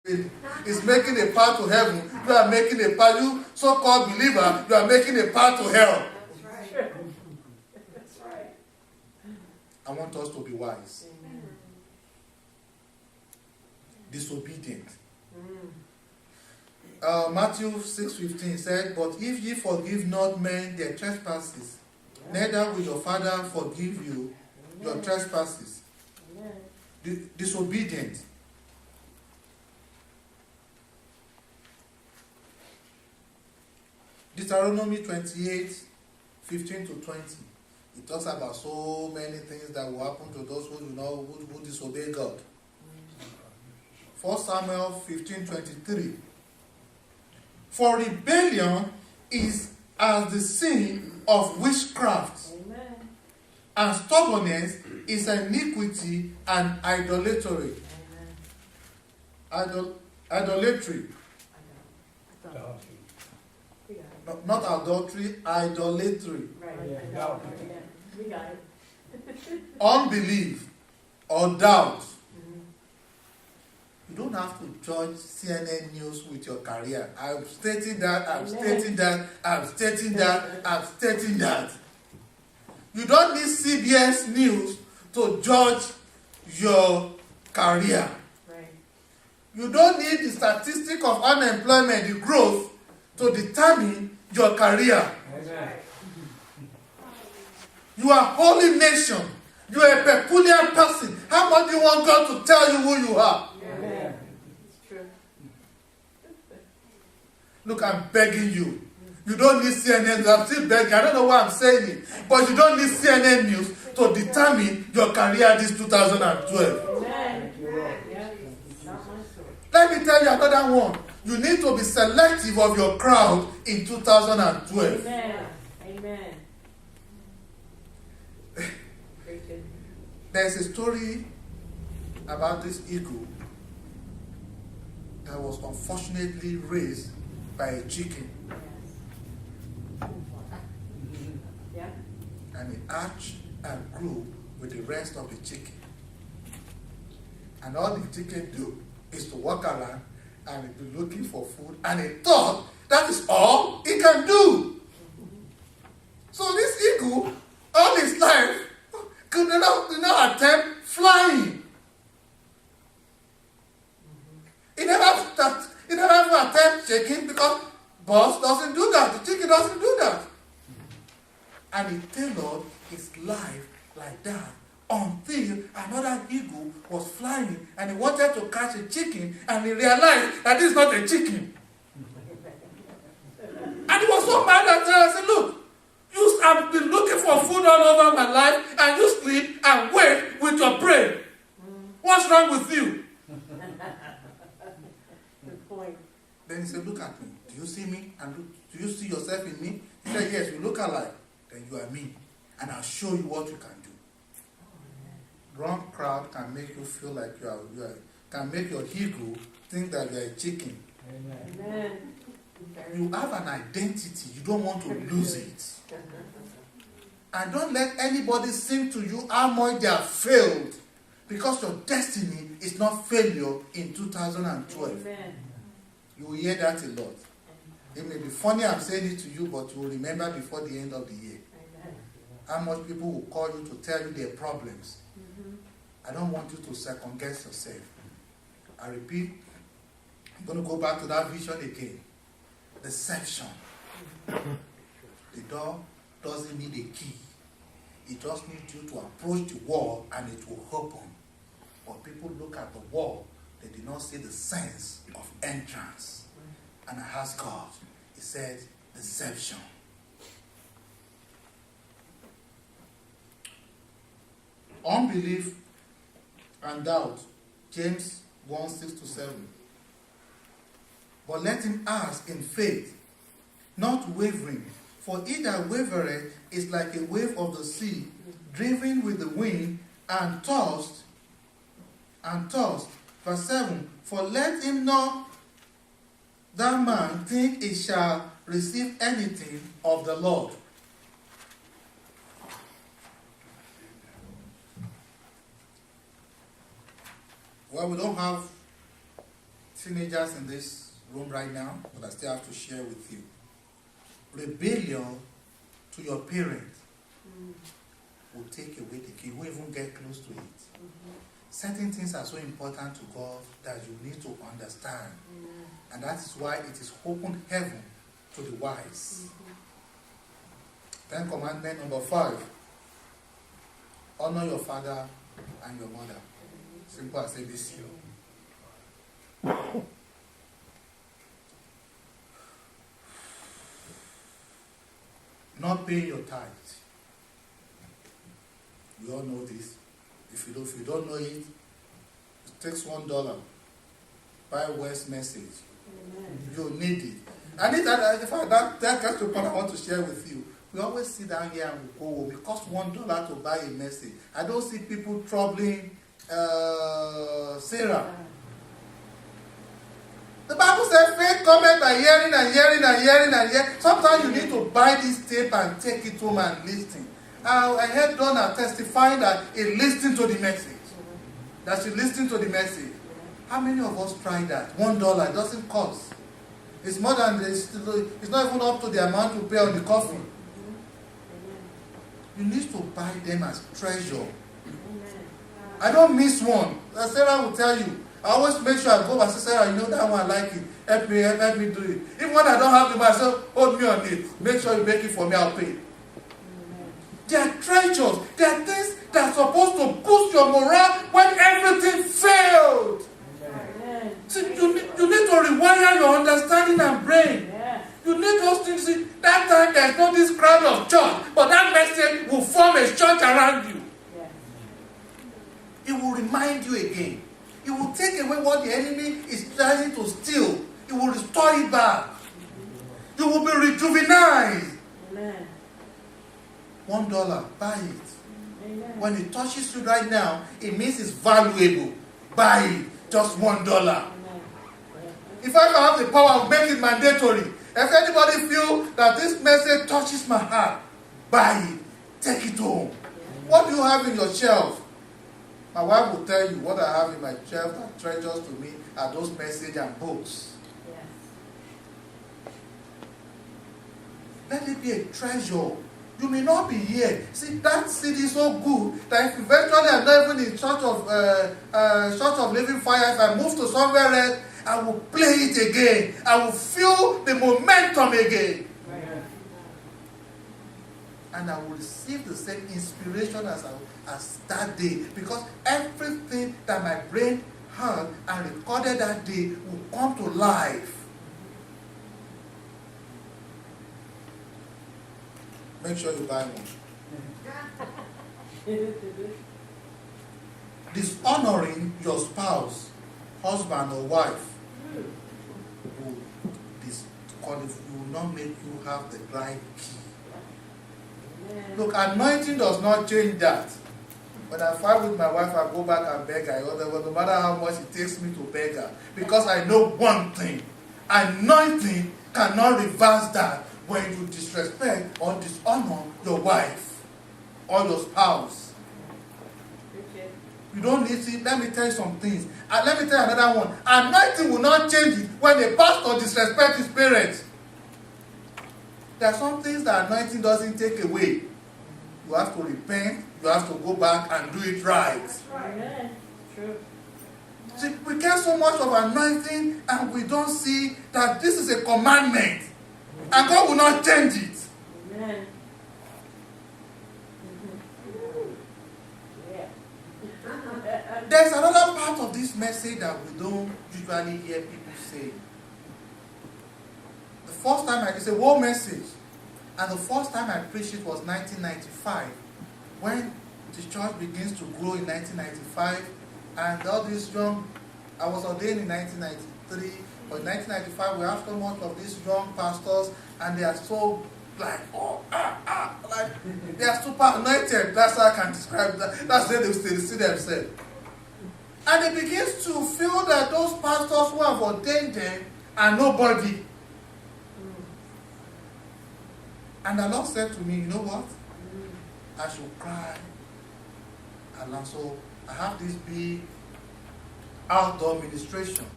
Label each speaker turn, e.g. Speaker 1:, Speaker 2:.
Speaker 1: is making a path to heaven. You are making a path, you so-called believer, you are making a path to hell.
Speaker 2: That's right. That's right.
Speaker 1: I want us to be wise.
Speaker 2: Amen.
Speaker 1: Disobedient. Matthew 6:15 said, "But if ye forgive not men their trespasses, neither will your Father forgive you your trespasses."
Speaker 2: Amen.
Speaker 1: Disobedient. Deuteronomy 28:15-20. It talks about so many things that will happen to those who disobey God. 1 Samuel 15:23. For rebellion is as the sin of witchcraft,
Speaker 2: Amen.
Speaker 1: and stubbornness is iniquity and idolatry.
Speaker 2: Amen.
Speaker 1: Idolatry.
Speaker 2: We got it.
Speaker 1: Not adultery, idolatry.
Speaker 2: Right.
Speaker 3: Yeah,
Speaker 2: I
Speaker 3: got
Speaker 2: got
Speaker 3: it.
Speaker 2: it. Yeah. We got it.
Speaker 1: Unbelief or doubt.
Speaker 2: Mhm.
Speaker 1: You don't have to judge CNN News with your career. I'm stating that, I'm
Speaker 2: Amen.
Speaker 1: stating that, I'm stating that, I'm stating that. You don't need CBS News to judge your career.
Speaker 2: Right.
Speaker 1: You don't need the statistic of unemployment, the growth, to determine your career.
Speaker 2: That's right.
Speaker 1: You are a holy nation. You are a peculiar person. How much do you want God to tell you who you are?
Speaker 2: Amen. It's true.
Speaker 1: Look, I'm begging you. You don't need CNN. I'm still begging. I don't know why I'm saying it. But you don't need CNN News to determine your career this 2012.
Speaker 2: Amen. Yeah. It's not my story.
Speaker 1: Let me tell you another one. You need to be selective of your crowd in 2012.
Speaker 2: Amen. Amen. Very good.
Speaker 1: There's a story about this eagle that was unfortunately raised by a chicken,
Speaker 2: Yes. Yeah.
Speaker 1: and it arched and grew with the rest of the chicken. And all the chicken do is to walk around and be looking for food, and it thought that is all it can do. So this eagle, all his life, could not attempt flying. He never attempt shaking because boss doesn't do that. The chicken doesn't do that. And he tailored his life like that until another eagle was flying and he wanted to catch a chicken and he realized that this is not a chicken. And he was so mad at her. I said, look, I've been looking for food all over my life and you sleep and wake with your prey. What's wrong with you?
Speaker 2: Good point.
Speaker 1: Then he said, look at me. Do you see me? And do you see yourself in me? He said, yes, you look alike. Then you are me. And I'll show you what you can do. Wrong crowd can make you feel like you are can make your ego think that you are a chicken.
Speaker 3: Amen.
Speaker 2: Amen.
Speaker 1: You have an identity. You don't want to lose it. And don't let anybody sing to you how much they have failed. Because your destiny is not failure in 2012.
Speaker 2: Amen.
Speaker 1: You will hear that a lot. It may be funny I'm saying it to you, but you will remember before the end of the year
Speaker 2: Amen.
Speaker 1: how much people will call you to tell you their problems.
Speaker 2: Mm-hmm.
Speaker 1: I don't want you to second guess yourself. I repeat, I'm going to go back to that vision again. Deception. The door doesn't need a key. It just needs you to approach the wall and it will open. But people look at the wall, they did not see the sense of entrance. And I asked God, he said, deception. Unbelief and doubt. James 1:6-7. But let him ask in faith, not wavering. For he that wavereth is like a wave of the sea, driven with the wind and tossed. Verse 7. For let him not that man think he shall receive anything of the Lord. Well, we don't have teenagers in this room right now, but I still have to share with you. Rebellion to your parents will take away the key. You won't even get close to it. Certain things are so important to God that you need to understand. And that is why it is open heaven to the wise. Then commandment number 5. Honor your father and your mother. Simple as ABC. Not paying your tithes. We all know this. If you don't know it, it takes $1. Buy West Message. You need it. And that gets to the point I want to share with you. We always sit down here and we go home. It costs $1 to buy a message. I don't see people troubling Sarah. The Bible says faith cometh by hearing and hearing and hearing and hearing. Sometimes you need to buy this tape and take it home and listen. I heard Donna testifying that he listened to the message. That she listened to the message. How many of us try that? $1 doesn't cost. It's more than it's not even up to the amount you pay on the coffee. You need to buy them as treasure. I don't miss one. Sarah will tell you. I always make sure I go back. Sarah, you know that one, I like it. Help me do it. Even when I don't have the money, I say, hold me on it. Make sure you make it for me, I'll pay. They are treasures. They are things that are supposed to boost your morale when everything failed. See, you need to rewire your understanding and brain. You need those things. See, that time there's not this crowd of church, but that message will form a church around you. It will remind you again. It will take away what the enemy is trying to steal. It will restore it back. You will be rejuvenized. Amen. $1, buy it. Amen. When it touches you right now, it means it's valuable. Buy it. Just $1. Amen. If I have the power of making it mandatory, if anybody feels that this message touches my heart, buy it. Take it home. What do you have in your shelf? My wife will tell you what I have in my shelf that treasures to me are those messages and books. Yes. Let it be a treasure. You may not be here. See, that CD is so good that if eventually I'm not even in short of living fire, if I move to somewhere else, I will play it again. I will feel the momentum again. Right. And I will receive the same inspiration as that day. Because everything that my brain heard and recorded that day will come to life. Make sure you buy one. Dishonoring your spouse, husband or wife will not make you have the right key. Look, anointing does not change that. When I fight with my wife, I go back and beg her. No matter how much it takes me to beg her. Because I know one thing. Anointing cannot reverse that when you disrespect or dishonor your wife or your spouse. You don't need to. Let me tell you some things. Let me tell you another one. Anointing will not change it when a pastor disrespects his parents. There are some things that anointing doesn't take away. You have to repent. You have to go back and do it right. That's right. Amen. True. See, we get so much of anointing and we don't see that this is a commandment. And God will not change it. Amen. There's another part of this message that we don't usually hear people say. The first time it's a whole message. And the first time I preached it was 1995. When the church begins to grow in 1995. And all these young, I was ordained in 1993. But in 1995, we have so much of these young pastors. And they are so like, like they are super anointed. That's how I can describe that. That's the way they see themselves. And it begins to feel that those pastors who have ordained them are nobody. And the Lord said to me, you know what? I should cry. And so I have this big outdoor ministration.